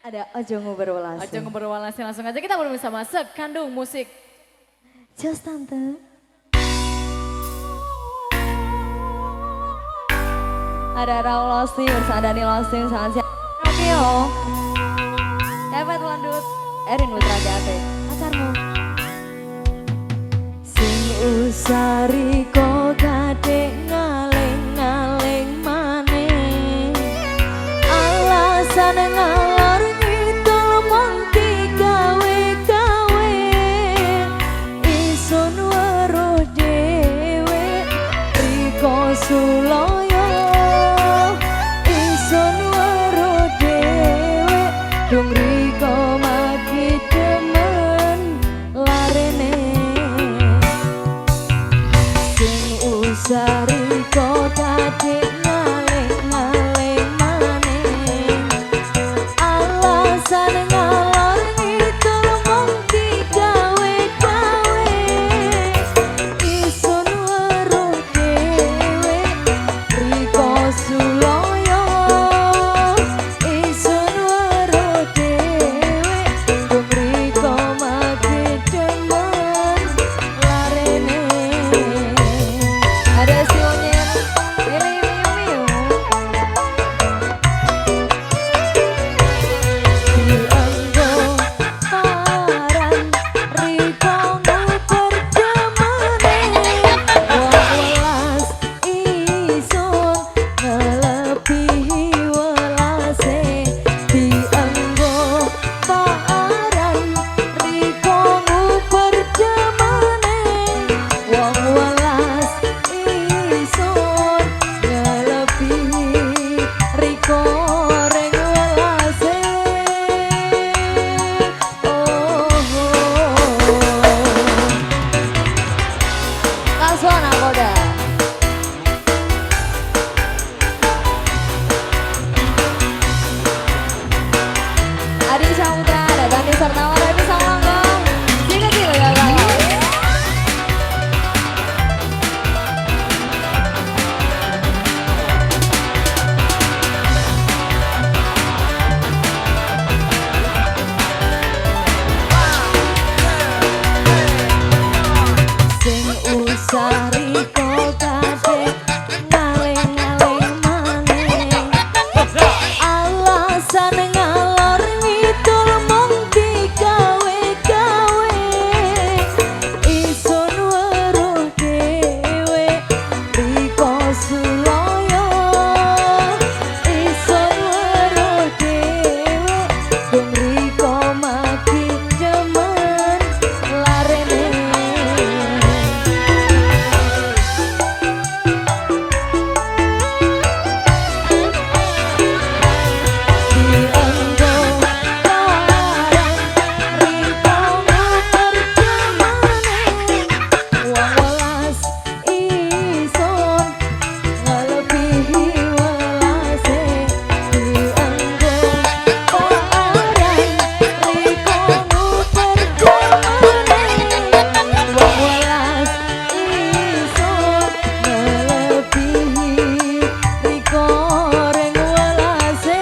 Ada Ojo Nguber Welas. Ojo Nguber Welas, langsung aja kita bersama Sekandung Musik. Jos tante. Ada Raul Losing bersama Dani Losing, sangat siap. Romeo. Dapat lanjut. Erin Putra Jate. Pacarmu. Sing usari kok kadek ngaleng-ngaleng maneh. Alasan ngalor ngidul mung digawe-gawe. Isun weruh dhewe riko suloyo. Isun weruh dhewe dung riko maki demen larene. Sing usari kok kadek ngaleng-ngaleng maneh. Alasan ngalor ngidul mung digawe-gawe. Isun weruh dhewe riko suloyo. Isun weruh dhewe dung riko maki demen larene. Ada sionya Mili Miu dianggo paran riko nguber demene. Wong welas isun ngelebihi welase. Dianggo paran riko nguber demene. Wong welas isun ngelebihi riko reng welase. Kasona Koda. Adi Samutra, ada Dani Sarnawara, Adi Sanglanggang. Sini gagal. Sing usari kok kadek ngaleng-ngaleng maneh. Alasan ngalor ngidul mung digawe-gawe. Isun weruh dhewe riko suloyo. Isun weruh dhewe dung riko maki demen larene. Dianggo paran riko nguber demene. Wong welas isun ngelebihi welase. Dianggo paran riko nguber demene. Wong welas isun ngelebihi riko reng welase.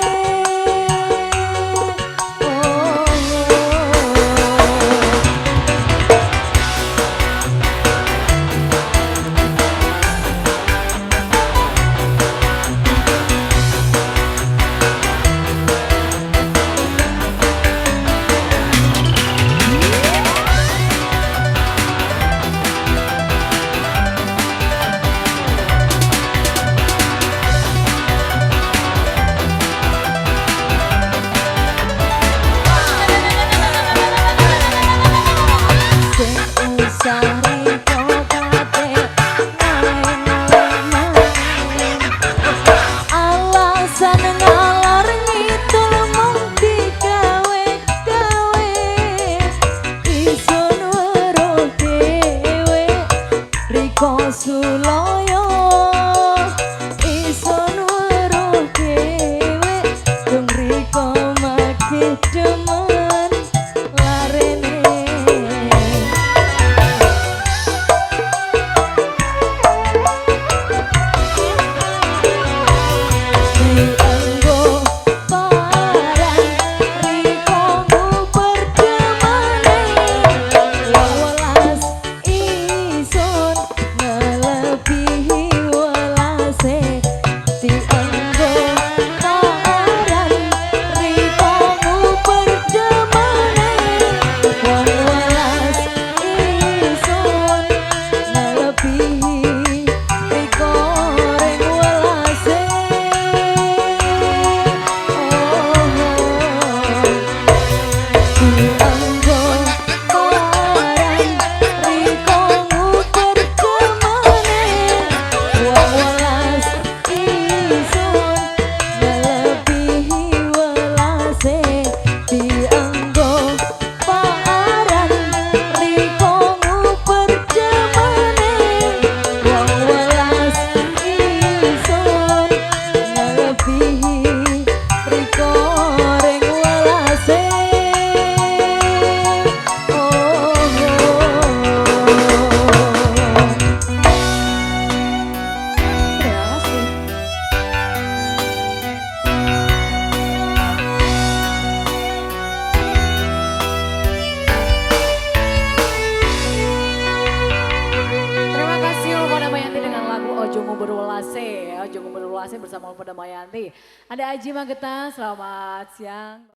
Sing usari kok kadek ngaleng-ngaleng maneh. Alasan ngalor ngidul mung digawe-gawe. Isun weruh dhewe riko suloyo. Isun weruh dhewe dung riko maki demen larene. Dianggo paran Terima kasih Ulfa Damayanti dengan lagu Ojomu Berwelase. Ojomu Berwelase bersama Ulfa Damayanti. Ada Aji Mageta, selamat siang.